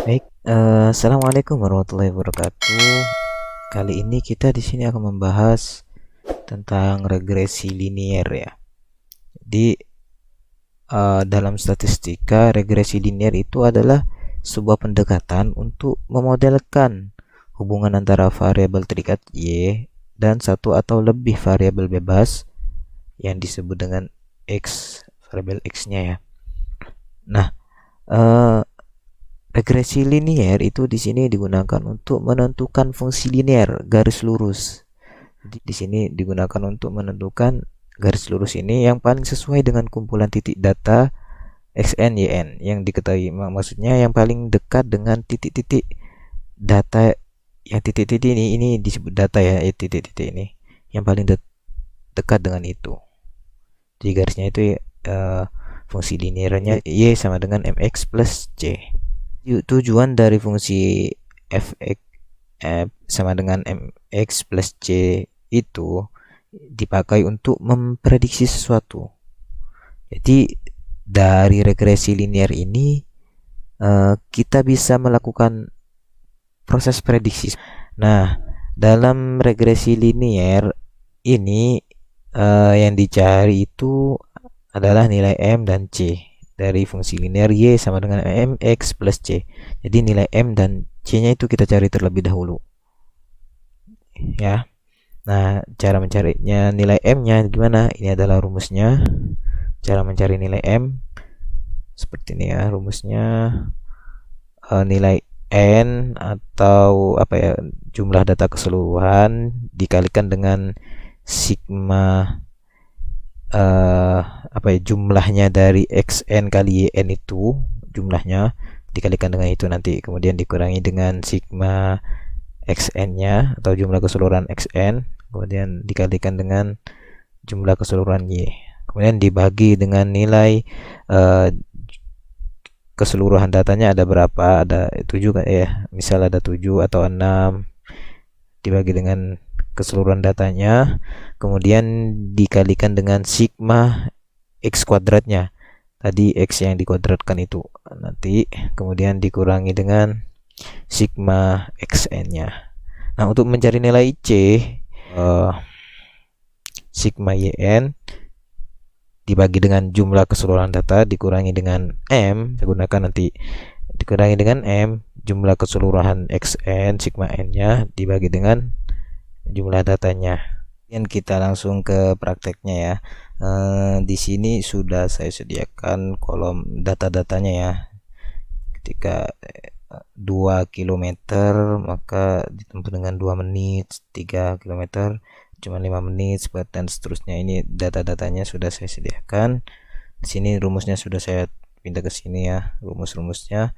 Baik, assalamualaikum warahmatullahi wabarakatuh. Kali ini kita di sini akan membahas tentang regresi linier ya. Jadi dalam statistika regresi linier itu adalah sebuah pendekatan untuk memodelkan hubungan antara variabel terikat y dan satu atau lebih variabel bebas yang disebut dengan x, variabel x-nya ya. Nah, eh, regresi linier itu di sini digunakan untuk menentukan fungsi linier garis lurus. Jadi di sini digunakan untuk menentukan garis lurus ini yang paling sesuai dengan kumpulan titik data xn yn yang diketahui. Maksudnya yang paling dekat dengan titik-titik data, yang titik-titik ini disebut data ya, titik-titik ini yang paling dekat dengan itu. Jadi garisnya itu fungsi liniernya y sama dengan mx plus c. Tujuan dari fungsi fx sama dengan mx plus c itu dipakai untuk memprediksi sesuatu. Jadi dari regresi linier ini kita bisa melakukan proses prediksi. Nah, dalam regresi linier ini yang dicari itu adalah nilai m dan c dari fungsi linear y sama dengan mx plus c. Jadi nilai m dan c-nya itu kita cari terlebih dahulu. Ya. Nah, cara mencarinya nilai m-nya gimana? Ini adalah rumusnya. Cara mencari nilai m seperti ini ya rumusnya. Nilai n atau apa ya, jumlah data keseluruhan dikalikan dengan sigma apa ya, jumlahnya dari xn kali yn itu jumlahnya dikalikan dengan itu nanti kemudian dikurangi dengan sigma xn nya atau jumlah keseluruhan xn kemudian dikalikan dengan jumlah keseluruhan y kemudian dibagi dengan nilai keseluruhan datanya ada berapa, ada 7 kan ya, misal ada 7 atau 6 dibagi dengan keseluruhan datanya kemudian dikalikan dengan sigma x kuadratnya tadi, x yang dikuadratkan itu nanti kemudian dikurangi dengan sigma xn nya. Nah, untuk mencari nilai c, sigma yn dibagi dengan jumlah keseluruhan data dikurangi dengan m, saya gunakan nanti dikurangi dengan m, jumlah keseluruhan xn sigma n nya dibagi dengan jumlah datanya. Dan kita langsung ke prakteknya ya. Di sini sudah saya sediakan kolom data-datanya ya. Ketika 2 km maka ditempuh dengan 2 menit, 3 km cuma 5 menit, dan seterusnya. Ini data-datanya sudah saya sediakan. Di sini rumusnya sudah saya pindah ke sini ya, rumus-rumusnya.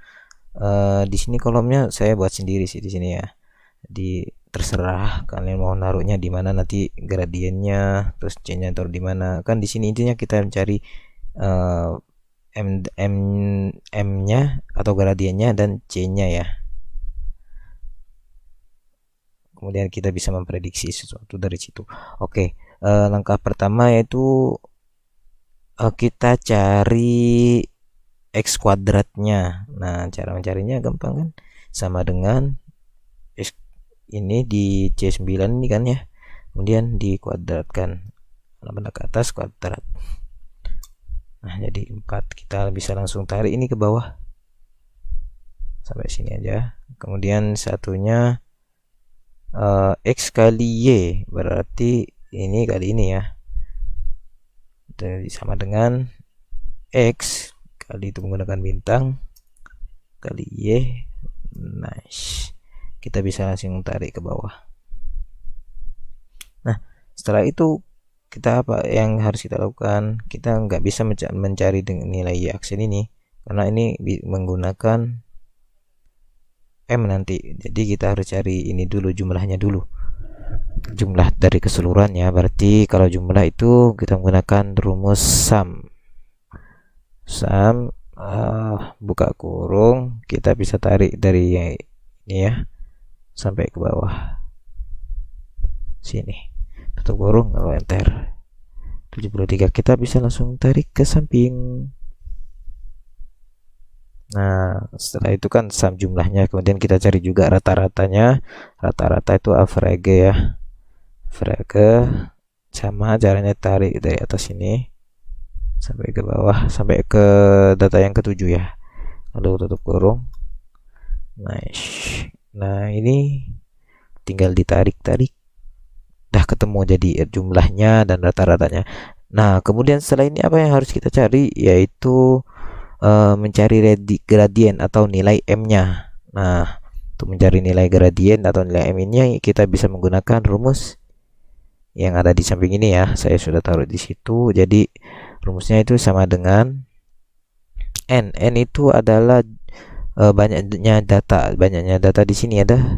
Di sini kolomnya saya buat sendiri sih di sini ya. Di terserah kalian mau naruhnya di mana nanti gradiennya, terus c-nya taruh di mana. Kan di sini intinya kita mencari m-nya atau gradiennya dan c-nya ya. Kemudian kita bisa memprediksi sesuatu dari situ. Oke, langkah pertama yaitu kita cari x kuadratnya. Nah, cara mencarinya gampang kan, sama dengan x ini di C9 ini kan ya, kemudian dikuadratkan benda ke atas kuadrat. Nah, jadi 4. Kita bisa langsung tarik ini ke bawah sampai sini aja. Kemudian satunya x kali y, berarti ini kali ini ya, jadi sama dengan x kali itu menggunakan bintang kali y. Nice, kita bisa langsung tarik ke bawah. Nah, setelah itu kita apa yang harus kita lakukan? Kita nggak bisa mencari dengan nilai y aksen ini karena ini menggunakan m nanti, jadi kita harus cari ini dulu, jumlahnya dulu, jumlah dari keseluruhannya. Berarti kalau jumlah itu kita menggunakan rumus sum buka kurung, kita bisa tarik dari ini ya sampai ke bawah sini, tutup kurung, lalu enter. 73 kita bisa langsung tarik ke samping. Nah, setelah itu kan sum jumlahnya, kemudian kita cari juga rata-ratanya. Rata-rata itu average ya. Average sama caranya tarik dari atas ini sampai ke bawah, sampai ke data yang ketujuh ya. Lalu tutup kurung. Nice. Nah, ini tinggal ditarik-tarik. Dah ketemu jadi jumlahnya dan rata-ratanya. Nah, kemudian setelah ini apa yang harus kita cari, yaitu mencari gradien atau nilai M-nya. Nah, untuk mencari nilai gradien atau nilai M ini kita bisa menggunakan rumus yang ada di samping ini ya. Saya sudah taruh di situ. Jadi rumusnya itu sama dengan N. N itu adalah banyaknya data di sini ada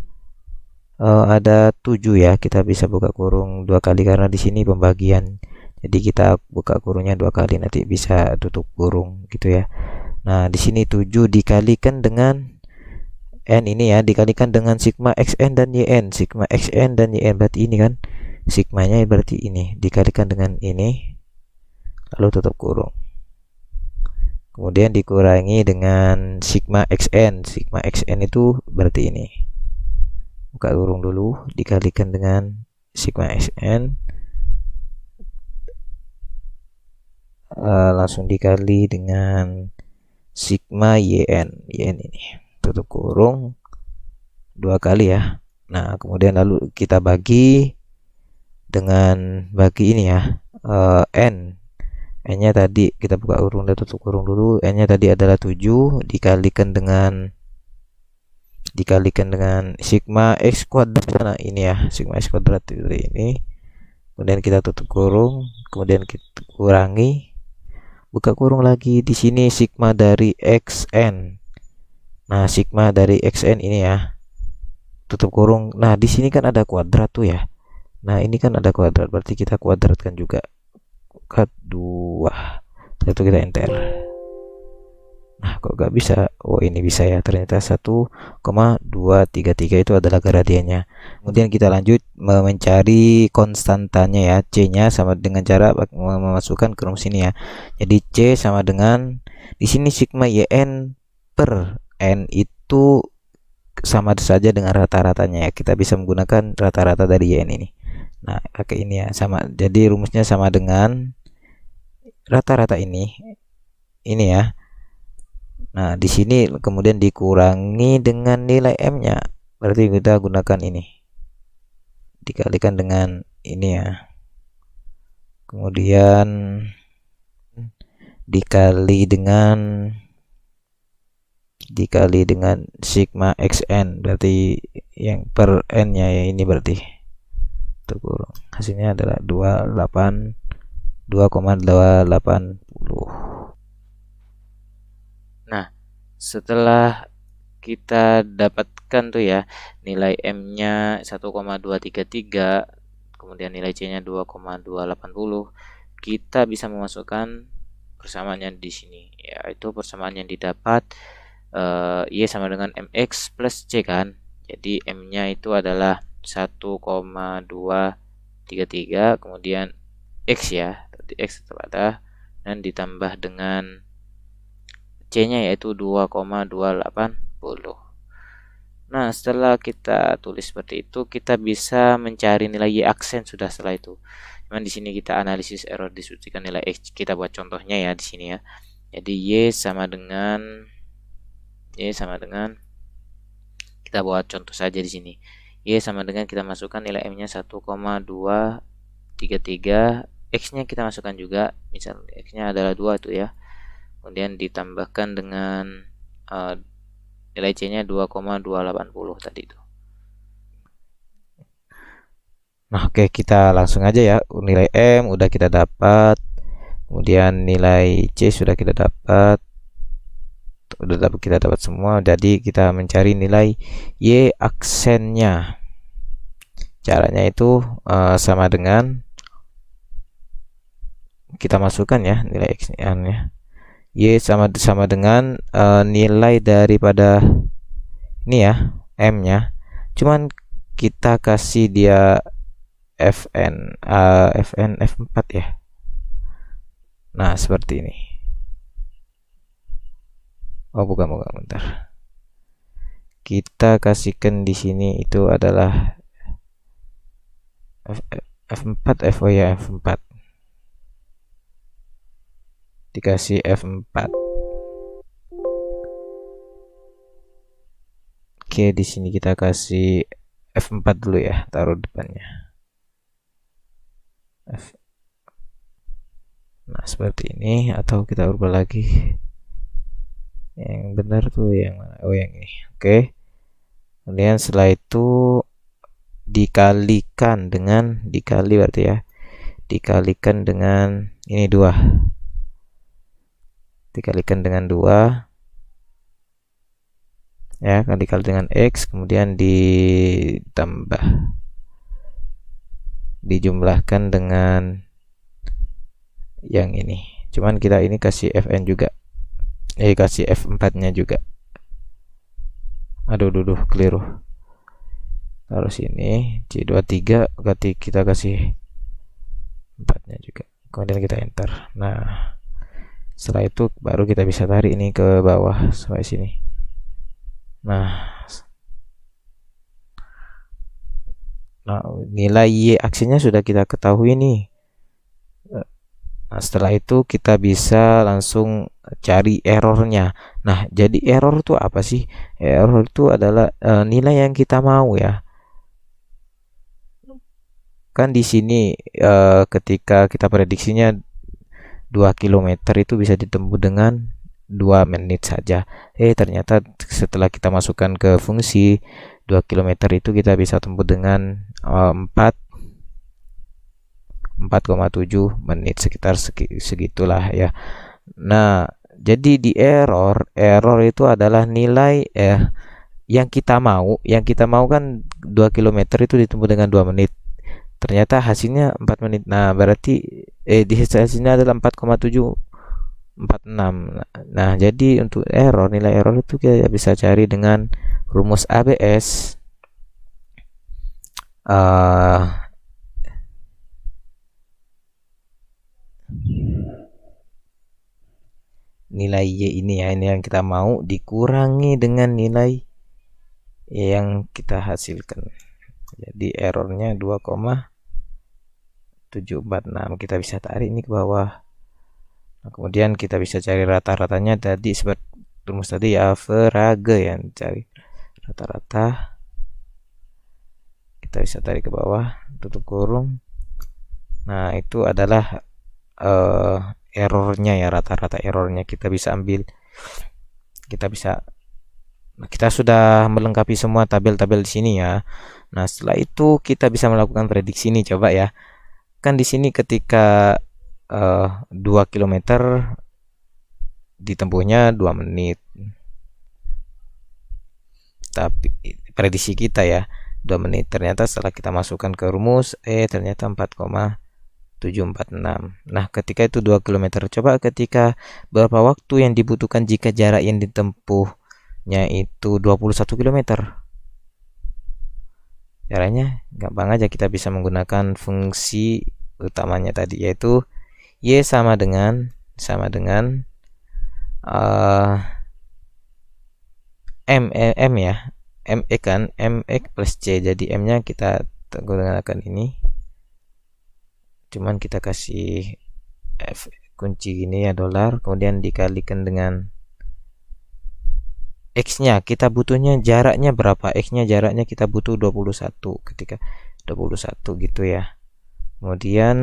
7 ya. Kita bisa buka kurung 2 kali karena di sini pembagian. Jadi kita buka kurungnya 2 kali, nanti bisa tutup kurung gitu ya. Nah, di sini 7 dikalikan dengan N ini ya, dikalikan dengan sigma XN dan YN. Sigma XN dan YN berarti ini kan. Sigmanya berarti ini dikalikan dengan ini. Lalu tutup kurung. Kemudian dikurangi dengan sigma XN. Sigma XN itu berarti ini. Buka kurung dulu, dikalikan dengan sigma XN. Langsung dikali dengan sigma YN. YN ini. Tutup kurung 2 kali ya. Nah, kemudian lalu kita bagi dengan bagi ini ya, N nya tadi kita buka kurung dan tutup kurung dulu. N nya tadi adalah 7 dikalikan dengan sigma X kuadrat. Nah, ini ya, sigma X kuadrat itu ini. Kemudian kita tutup kurung, kemudian kita kurangi, buka kurung lagi. Di sini sigma dari XN. Nah, sigma dari XN ini ya, tutup kurung. Nah, di sini kan ada kuadrat tuh ya. Nah, ini kan ada kuadrat, berarti kita kuadratkan juga. Cut 2. Itu kita enter. Nah, kok gak bisa? Oh, ini bisa ya. Ternyata 1,233 itu adalah gradiennya. Kemudian kita lanjut mencari konstantanya ya. C-nya sama dengan cara memasukkan ke rumus ini ya. Jadi C sama dengan di sini sigma YN per N itu sama saja dengan rata-ratanya ya. Kita bisa menggunakan rata-rata dari YN ini. Nah, pakai ini ya, sama. Jadi rumusnya sama dengan rata-rata ini ya. Nah, di sini kemudian dikurangi dengan nilai M-nya. Berarti kita gunakan ini. Dikalikan dengan ini ya. Kemudian dikali dengan sigma XN, berarti yang per N-nya ya, ini berarti hasilnya adalah 2,280. Nah, setelah kita dapatkan tuh ya nilai M-nya 1,233, kemudian nilai C-nya 2,280, kita bisa memasukkan persamaannya di sini, yaitu persamaan yang didapat Y sama dengan MX plus C kan. Jadi M-nya itu adalah 1,233, kemudian X ya, berarti X tetap ada, dan ditambah dengan C-nya yaitu 2,280. Nah, setelah kita tulis seperti itu, kita bisa mencari nilai Y aksen sudah setelah itu. Cuman di sini kita analisis error disucikan nilai X. Kita buat contohnya ya di sini ya. Jadi Y sama dengan kita buat contoh saja di sini. Y sama dengan kita masukkan nilai M-nya 1,233, X-nya kita masukkan juga, misal X-nya adalah 2 itu ya. Kemudian ditambahkan dengan nilai C-nya 2,280 tadi itu. Nah, oke, kita langsung aja ya. Nilai M udah kita dapat, kemudian nilai C sudah kita dapat, kita dapat semua. Jadi kita mencari nilai Y aksennya. Caranya itu sama dengan kita masukkan ya nilai X-nya. Y sama dengan nilai daripada ini ya, M-nya. Cuman kita kasih dia Fn F4 ya. Nah, seperti ini. Oh, bukan, bentar. Kita kasihkan di sini itu adalah F4, oh ya, F4. Dikasih F4. Oke, di sini kita kasih F4 dulu ya, taruh depannya. Nah, seperti ini, atau kita ubah lagi. Yang benar tuh yang mana? Oh, yang ini. Oke. Kemudian setelah itu dikali berarti ya. Dikalikan dengan ini 2. Dikalikan dengan 2. Ya, dikali dengan X, kemudian ditambah, dijumlahkan dengan yang ini. Cuman kita ini kasih Fn juga, kasih F4 nya juga. Aduh, keliru. Taruh sini C23, berarti kita kasih 4 nya juga, kemudian kita enter. Nah, setelah itu baru kita bisa tarik ini ke bawah sampai sini. Nah, nilai Y aksinya sudah kita ketahui nih. Nah, setelah itu kita bisa langsung cari errornya. Nah, jadi error itu apa sih? Error itu adalah nilai yang kita mau ya. Kan di sini ketika kita prediksinya 2 km itu bisa ditempuh dengan 2 menit saja. Ternyata setelah kita masukkan ke fungsi 2 km itu kita bisa tempuh dengan 4,7 menit, sekitar segitulah ya. Nah, jadi di error itu adalah nilai yang kita mau kan 2 km itu ditempuh dengan 2 menit. Ternyata hasilnya 4 menit. Nah, berarti di hasilnya adalah 4,746. Nah, jadi untuk nilai error itu kita bisa cari dengan rumus ABS. Nilai Y ini ya, ini yang kita mau dikurangi dengan nilai yang kita hasilkan. Jadi errornya 2,746. Kita bisa tarik ini ke bawah. Nah, kemudian kita bisa cari rata-ratanya tadi seperti rumus tadi ya, average yang cari rata-rata. Kita bisa tarik ke bawah, tutup kurung. Nah, itu adalah errornya ya, rata-rata errornya kita bisa ambil. Kita sudah melengkapi semua tabel-tabel di sini ya. Nah, setelah itu kita bisa melakukan prediksi ini, coba ya. Kan di sini ketika 2 km ditempuhnya 2 menit. Tapi prediksi kita ya 2 menit. Ternyata setelah kita masukkan ke rumus ternyata 4,746. Nah, ketika itu 2 km, coba ketika berapa waktu yang dibutuhkan jika jarak yang ditempuhnya itu 21 km. Caranya gampang aja, kita bisa menggunakan fungsi utamanya tadi, yaitu Y sama dengan M ya, MX kan, MX plus C. Jadi M nya kita gunakan ini, cuman kita kasih F kunci gini ya, $, kemudian dikalikan dengan X nya, kita butuhnya jaraknya berapa, X nya jaraknya kita butuh 21, ketika 21 gitu ya. Kemudian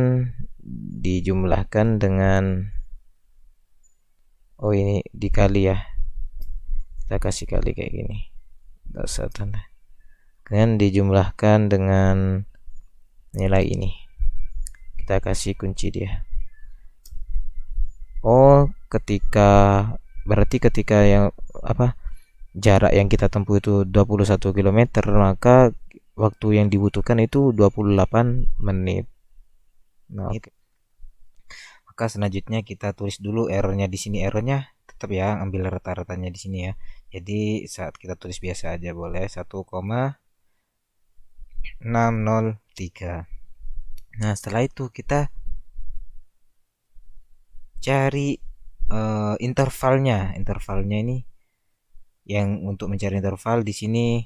dijumlahkan dengan ini dikali ya, kita kasih kali kayak gini, nggak usah tanda. Kemudian dijumlahkan dengan nilai ini, kita kasih kunci dia. Berarti ketika yang jarak yang kita tempuh itu 21 km, maka waktu yang dibutuhkan itu 28 menit. Nah, maka selanjutnya kita tulis dulu errornya di sini. Errornya tetap ya, ambil rata-ratanya di sini ya. Jadi saat kita tulis biasa aja boleh, 1,603. Nah, setelah itu kita cari intervalnya ini Yang untuk mencari interval di sini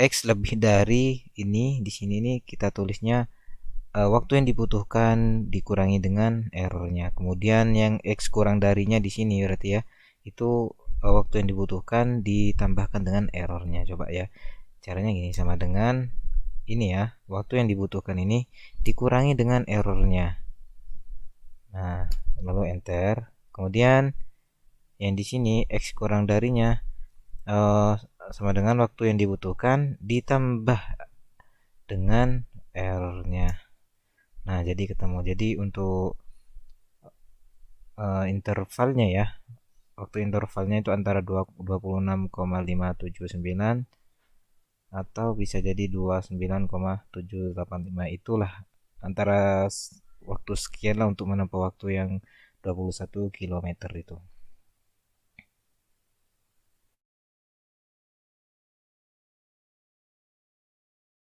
X lebih dari ini, di sini nih kita tulisnya waktu yang dibutuhkan dikurangi dengan errornya. Kemudian yang X kurang darinya di sini berarti ya, itu waktu yang dibutuhkan ditambahkan dengan errornya. Coba ya, caranya gini, sama dengan ini ya, waktu yang dibutuhkan ini dikurangi dengan errornya. Nah, lalu enter. Kemudian yang di sini X kurang darinya sama dengan waktu yang dibutuhkan ditambah dengan errornya. Nah, jadi ketemu. Jadi untuk intervalnya ya, waktu intervalnya itu antara 26,579 atau bisa jadi 29,785, itulah antara waktu sekian lah untuk menempuh waktu yang 21 km itu.